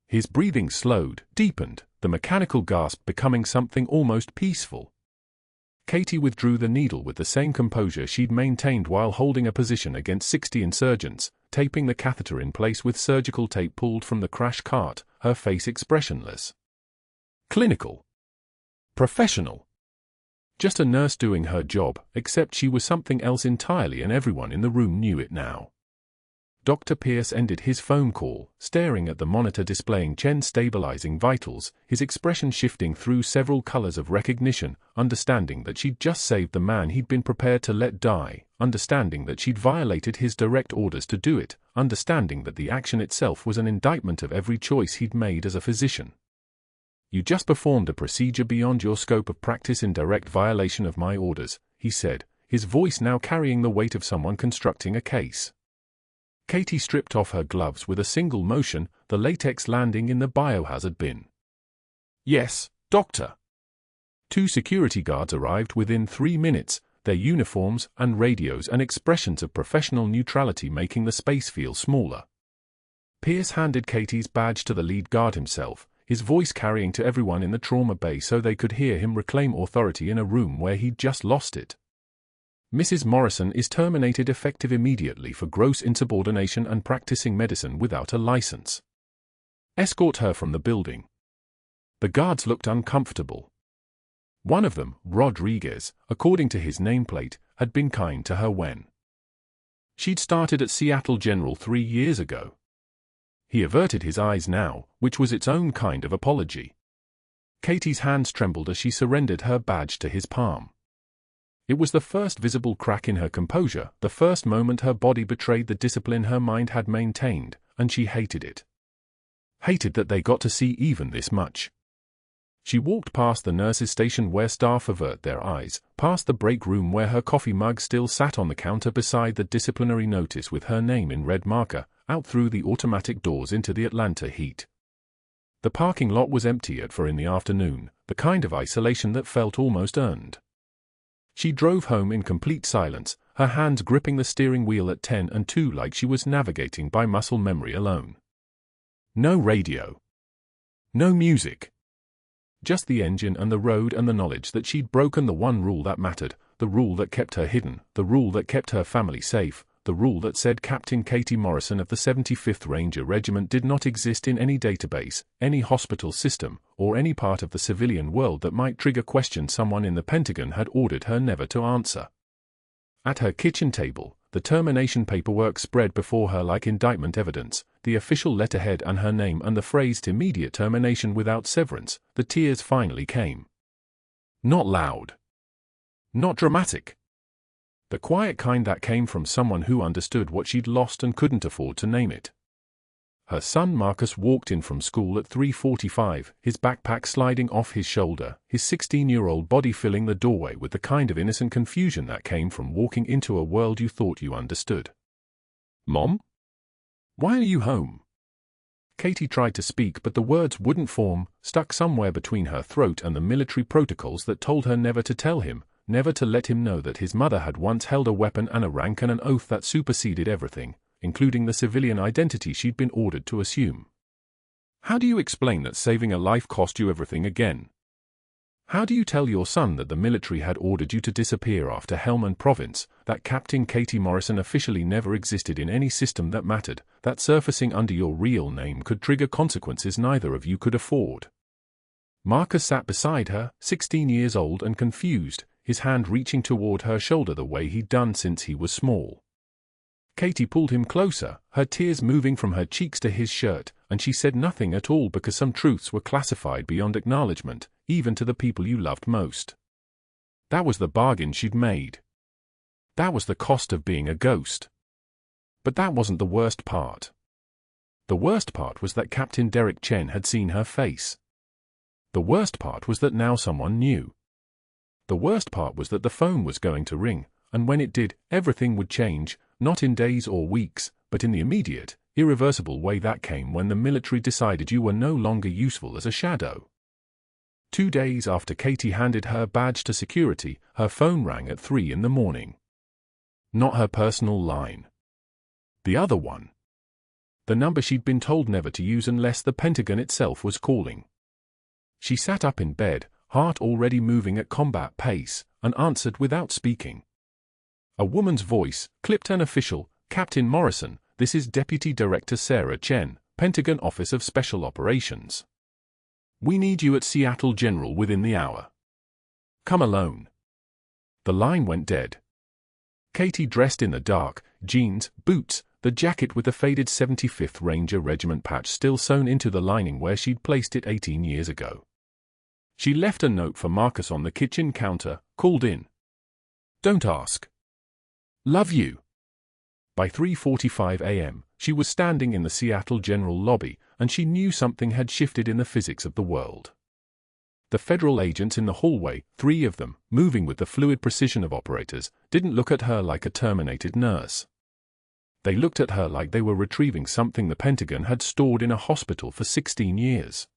His breathing slowed, deepened, the mechanical gasp becoming something almost peaceful. Katie withdrew the needle with the same composure she'd maintained while holding a position against 60 insurgents, taping the catheter in place with surgical tape pulled from the crash cart, her face expressionless. Clinical. Professional. Just a nurse doing her job, except she was something else entirely and everyone in the room knew it now. Dr. Pierce ended his phone call, staring at the monitor displaying Chen's stabilizing vitals, his expression shifting through several colors of recognition, understanding that she'd just saved the man he'd been prepared to let die, understanding that she'd violated his direct orders to do it, understanding that the action itself was an indictment of every choice he'd made as a physician. You just performed a procedure beyond your scope of practice in direct violation of my orders, he said, his voice now carrying the weight of someone constructing a case. Katie stripped off her gloves with a single motion, the latex landing in the biohazard bin. Yes, doctor. 2 security guards arrived within 3 minutes, their uniforms and radios and expressions of professional neutrality making the space feel smaller. Pierce handed Katie's badge to the lead guard himself, his voice carrying to everyone in the trauma bay so they could hear him reclaim authority in a room where he'd just lost it. Mrs. Morrison is terminated effective immediately for gross insubordination and practicing medicine without a license. Escort her from the building. The guards looked uncomfortable. One of them, Rodriguez, according to his nameplate, had been kind to her when she'd started at Seattle General 3 years ago. He averted his eyes now, which was its own kind of apology. Katie's hands trembled as she surrendered her badge to his palm. It was the first visible crack in her composure, the first moment her body betrayed the discipline her mind had maintained, and she hated it. Hated that they got to see even this much. She walked past the nurses' station where staff avert their eyes, past the break room where her coffee mug still sat on the counter beside the disciplinary notice with her name in red marker, out through the automatic doors into the Atlanta heat. The parking lot was empty at 4 in the afternoon, the kind of isolation that felt almost earned. She drove home in complete silence, her hands gripping the steering wheel at 10 and 2 like she was navigating by muscle memory alone. No radio. No music. Just the engine and the road and the knowledge that she'd broken the one rule that mattered, the rule that kept her hidden, the rule that kept her family safe, the rule that said Captain Katie Morrison of the 75th Ranger Regiment did not exist in any database, any hospital system, or any part of the civilian world that might trigger questions someone in the Pentagon had ordered her never to answer. At her kitchen table, the termination paperwork spread before her like indictment evidence, the official letterhead and her name and the phrased immediate termination without severance. The tears finally came. Not loud. Not dramatic. The quiet kind that came from someone who understood what she'd lost and couldn't afford to name it. Her son Marcus walked in from school at 3:45, his backpack sliding off his shoulder, his 16-year-old body filling the doorway with the kind of innocent confusion that came from walking into a world you thought you understood. Mom? Why are you home? Katie tried to speak but the words wouldn't form, stuck somewhere between her throat and the military protocols that told her never to tell him, never to let him know that his mother had once held a weapon and a rank and an oath that superseded everything, including the civilian identity she'd been ordered to assume. How do you explain that saving a life cost you everything again? How do you tell your son that the military had ordered you to disappear after Helmand Province, that Captain Katie Morrison officially never existed in any system that mattered, that surfacing under your real name could trigger consequences neither of you could afford? Marcus sat beside her, 16 years old and confused, his hand reaching toward her shoulder the way he'd done since he was small. Katie pulled him closer, her tears moving from her cheeks to his shirt, and she said nothing at all because some truths were classified beyond acknowledgement, even to the people you loved most. That was the bargain she'd made. That was the cost of being a ghost. But that wasn't the worst part. The worst part was that Captain Chen had seen her face. The worst part was that now someone knew. The worst part was that the phone was going to ring, and when it did, everything would change, not in days or weeks, but in the immediate, irreversible way that came when the military decided you were no longer useful as a shadow. 2 days after Katie handed her badge to security, her phone rang at 3 in the morning. Not her personal line. The other one. The number she'd been told never to use unless the Pentagon itself was calling. She sat up in bed, heart already moving at combat pace, and answered without speaking. A woman's voice, clipped and official. "Captain Morrison, this is Deputy Director Sarah Chen, Pentagon Office of Special Operations. We need you at Seattle General within the hour. Come alone." The line went dead. Katie, dressed in the dark, jeans, boots, the jacket with the faded 75th Ranger Regiment patch still sewn into the lining where she'd placed it 18 years ago. She left a note for Marcus on the kitchen counter, called in. "Don't ask. Love you." By 3:45 a.m., she was standing in the Seattle General lobby, and she knew something had shifted in the physics of the world. The federal agents in the hallway, 3 of them, moving with the fluid precision of operators, didn't look at her like a terminated nurse. They looked at her like they were retrieving something the Pentagon had stored in a hospital for 16 years.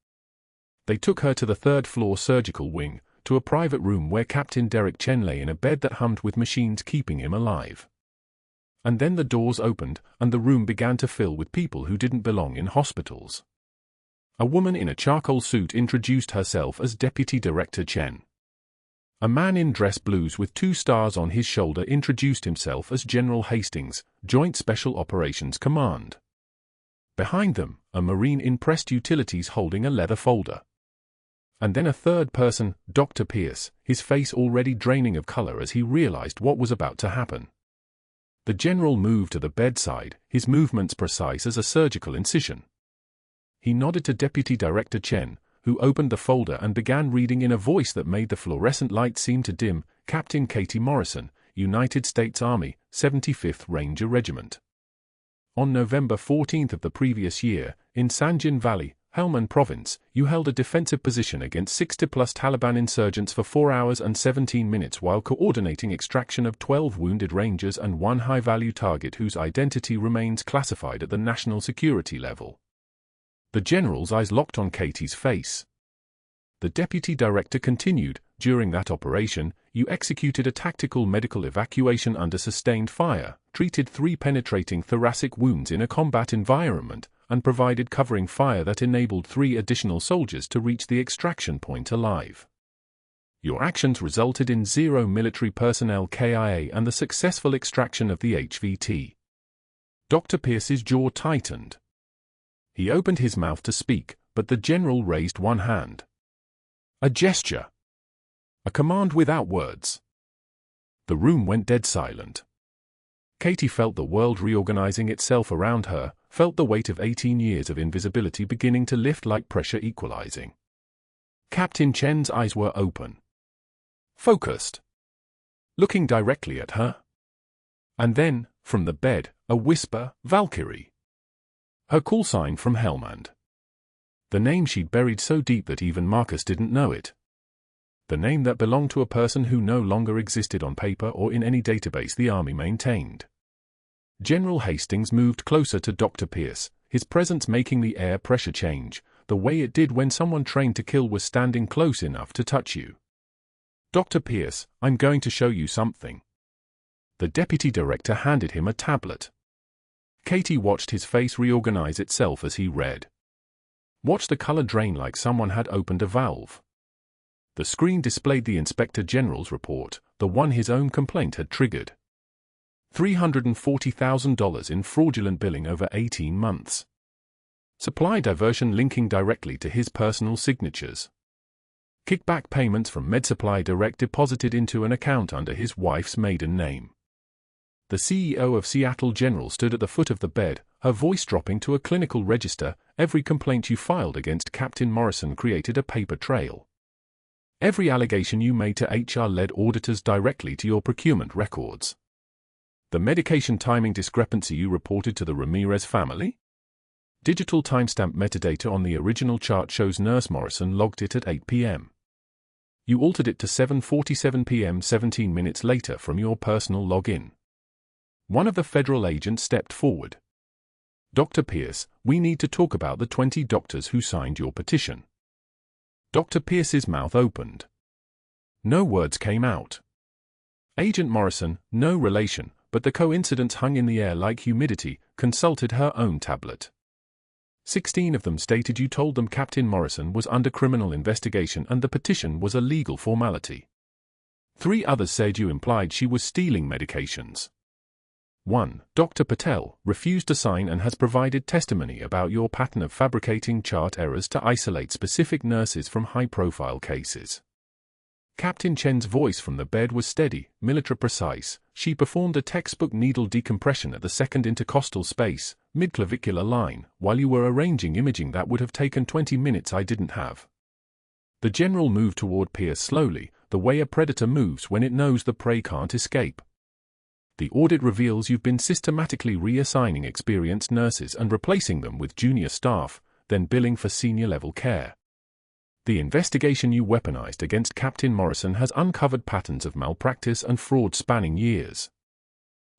They took her to the 3rd-floor surgical wing, to a private room where Captain Chen lay in a bed that hummed with machines keeping him alive. And then the doors opened, and the room began to fill with people who didn't belong in hospitals. A woman in a charcoal suit introduced herself as Deputy Director Chen. A man in dress blues with 2 stars on his shoulder introduced himself as General Hastings, Joint Special Operations Command. Behind them, a Marine in pressed utilities holding a leather folder. And then a third person, Dr. Pierce, his face already draining of color as he realized what was about to happen. The general moved to the bedside, his movements precise as a surgical incision. He nodded to Deputy Director Chen, who opened the folder and began reading in a voice that made the fluorescent light seem to dim. "Captain Katie Morrison, United States Army, 75th Ranger Regiment. On November 14 of the previous year, in Sanjin Valley, Helmand Province, you held a defensive position against 60-plus Taliban insurgents for 4 hours and 17 minutes while coordinating extraction of 12 wounded Rangers and 1 high-value target whose identity remains classified at the national security level." The general's eyes locked on Katie's face. The deputy director continued, "During that operation, you executed a tactical medical evacuation under sustained fire, treated 3 penetrating thoracic wounds in a combat environment, and provided covering fire that enabled 3 additional soldiers to reach the extraction point alive. Your actions resulted in 0 military personnel KIA and the successful extraction of the HVT." Dr. Pierce's jaw tightened. He opened his mouth to speak, but the general raised one hand. A gesture. A command without words. The room went dead silent. Katie felt the world reorganizing itself around her, felt the weight of 18 years of invisibility beginning to lift like pressure equalizing. Captain Chen's eyes were open. Focused. Looking directly at her. And then, from the bed, a whisper, "Valkyrie." Her call sign from Helmand. The name she'd buried so deep that even Marcus didn't know it. The name that belonged to a person who no longer existed on paper or in any database the Army maintained. General Hastings moved closer to Dr. Pierce, his presence making the air pressure change, the way it did when someone trained to kill was standing close enough to touch you. "Dr. Pierce, I'm going to show you something." The deputy director handed him a tablet. Katie watched his face reorganize itself as he read. Watched the color drain like someone had opened a valve. The screen displayed the Inspector General's report, the one his own complaint had triggered. $340,000 in fraudulent billing over 18 months. Supply diversion linking directly to his personal signatures. Kickback payments from MedSupply Direct deposited into an account under his wife's maiden name. The CEO of Seattle General stood at the foot of the bed, her voice dropping to a clinical register. "Every complaint you filed against Captain Morrison created a paper trail. Every allegation you made to HR led auditors directly to your procurement records. The medication timing discrepancy you reported to the Ramirez family? Digital timestamp metadata on the original chart shows Nurse Morrison logged it at 8 p.m. You altered it to 7:47 p.m. 17 minutes later from your personal login. One of the federal agents stepped forward. Dr. Pierce, we need to talk about the 20 doctors who signed your petition. Dr. Pierce's mouth opened. No words came out. Agent Morrison, no relation, but the coincidence hung in the air like humidity, consulted her own tablet. 16 of them stated you told them Captain Morrison was under criminal investigation and the petition was a legal formality. 3 others said you implied she was stealing medications. 1. Dr. Patel refused to sign and has provided testimony about your pattern of fabricating chart errors to isolate specific nurses from high-profile cases. Captain Chen's voice from the bed was steady, military precise. She performed a textbook needle decompression at the second intercostal space, mid-clavicular line, while you were arranging imaging that would have taken 20 minutes I didn't have. The general moved toward Pierce slowly, the way a predator moves when it knows the prey can't escape. The audit reveals you've been systematically reassigning experienced nurses and replacing them with junior staff, then billing for senior-level care. The investigation you weaponized against Captain Morrison has uncovered patterns of malpractice and fraud spanning years.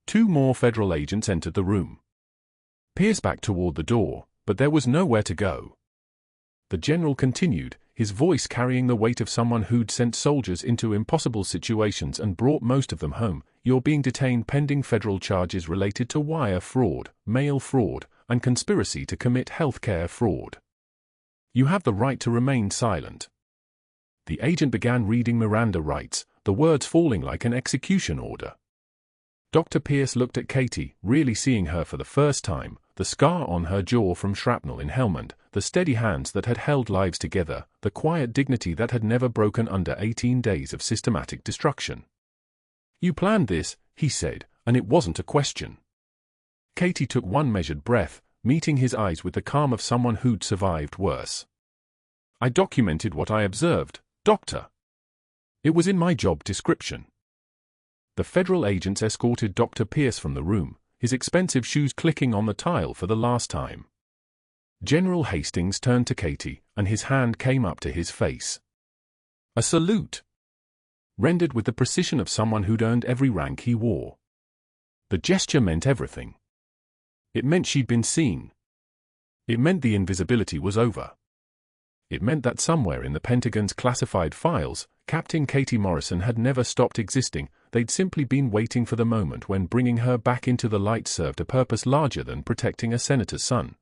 2 more federal agents entered the room. Pierce backed toward the door, but there was nowhere to go. The general continued, his voice carrying the weight of someone who'd sent soldiers into impossible situations and brought most of them home. You're being detained pending federal charges related to wire fraud, mail fraud, and conspiracy to commit healthcare fraud. You have the right to remain silent. The agent began reading Miranda rights, the words falling like an execution order. Dr. Pierce looked at Katie, really seeing her for the first time, the scar on her jaw from shrapnel in Helmand, the steady hands that had held lives together, the quiet dignity that had never broken under 18 days of systematic destruction. You planned this, he said, and it wasn't a question. Katie took one measured breath, meeting his eyes with the calm of someone who'd survived worse. I documented what I observed, Doctor. It was in my job description. The federal agents escorted Dr. Pierce from the room, his expensive shoes clicking on the tile for the last time. General Hastings turned to Katie, and his hand came up to his face. A salute. Rendered with the precision of someone who'd earned every rank he wore. The gesture meant everything. It meant she'd been seen. It meant the invisibility was over. It meant that somewhere in the Pentagon's classified files, Captain Katie Morrison had never stopped existing. They'd simply been waiting for the moment when bringing her back into the light served a purpose larger than protecting a senator's son.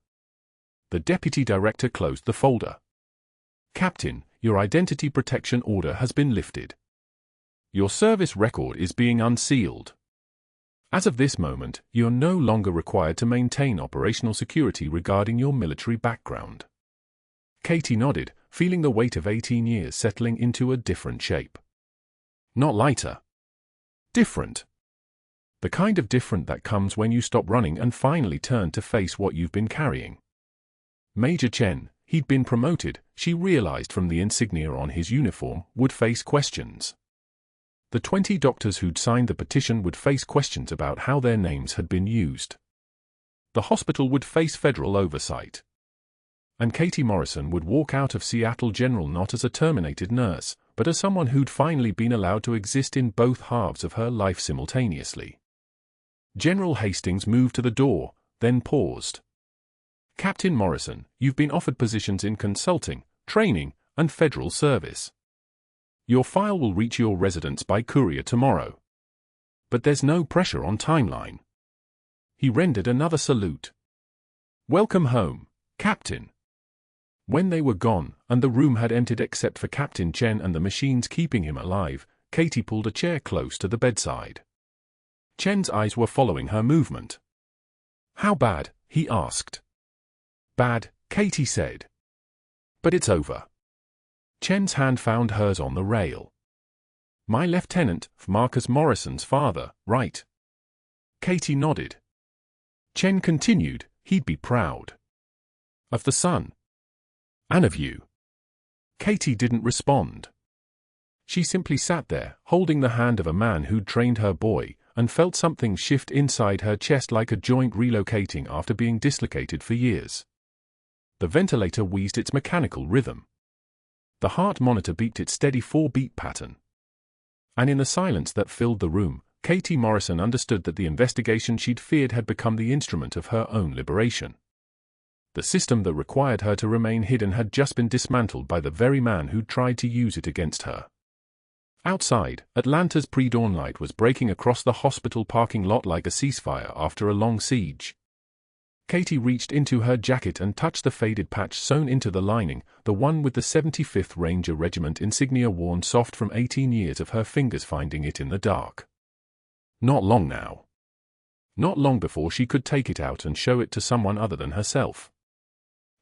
The deputy director closed the folder. Captain, your identity protection order has been lifted. Your service record is being unsealed. As of this moment, you're no longer required to maintain operational security regarding your military background. Katie nodded, feeling the weight of 18 years settling into a different shape. Not lighter. Different. The kind of different that comes when you stop running and finally turn to face what you've been carrying. Major Chen, he'd been promoted, she realized from the insignia on his uniform, would face questions. The 20 doctors who'd signed the petition would face questions about how their names had been used. The hospital would face federal oversight. And Katie Morrison would walk out of Seattle General not as a terminated nurse, but as someone who'd finally been allowed to exist in both halves of her life simultaneously. General Hastings moved to the door, then paused. Captain Morrison, you've been offered positions in consulting, training, and federal service. Your file will reach your residence by courier tomorrow. But there's no pressure on timeline. He rendered another salute. Welcome home, Captain. When they were gone, and the room had emptied except for Captain Chen and the machines keeping him alive, Katie pulled a chair close to the bedside. Chen's eyes were following her movement. How bad? He asked. Bad, Katie said. But it's over. Chen's hand found hers on the rail. My lieutenant, Marcus Morrison's father, right? Katie nodded. Chen continued, he'd be proud. Of the son. And of you. Katie didn't respond. She simply sat there, holding the hand of a man who'd trained her boy, and felt something shift inside her chest like a joint relocating after being dislocated for years. The ventilator wheezed its mechanical rhythm. The heart monitor beeped its steady 4-beat pattern. And in the silence that filled the room, Katie Morrison understood that the investigation she'd feared had become the instrument of her own liberation. The system that required her to remain hidden had just been dismantled by the very man who'd tried to use it against her. Outside, Atlanta's pre-dawn light was breaking across the hospital parking lot like a ceasefire after a long siege. Katie reached into her jacket and touched the faded patch sewn into the lining, the one with the 75th Ranger Regiment insignia worn soft from 18 years of her fingers finding it in the dark. Not long now. Not long before she could take it out and show it to someone other than herself.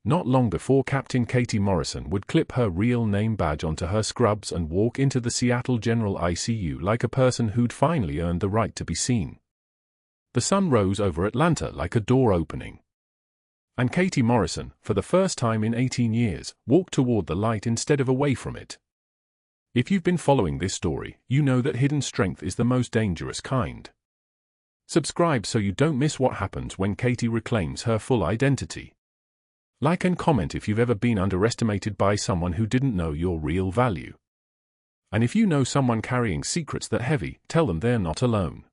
Not long before Captain Katie Morrison would clip her real name badge onto her scrubs and walk into the Seattle General ICU like a person who'd finally earned the right to be seen. The sun rose over Atlanta like a door opening. And Katie Morrison, for the first time in 18 years, walked toward the light instead of away from it. If you've been following this story, you know that hidden strength is the most dangerous kind. Subscribe so you don't miss what happens when Katie reclaims her full identity. Like and comment if you've ever been underestimated by someone who didn't know your real value. And if you know someone carrying secrets that heavy, tell them they're not alone.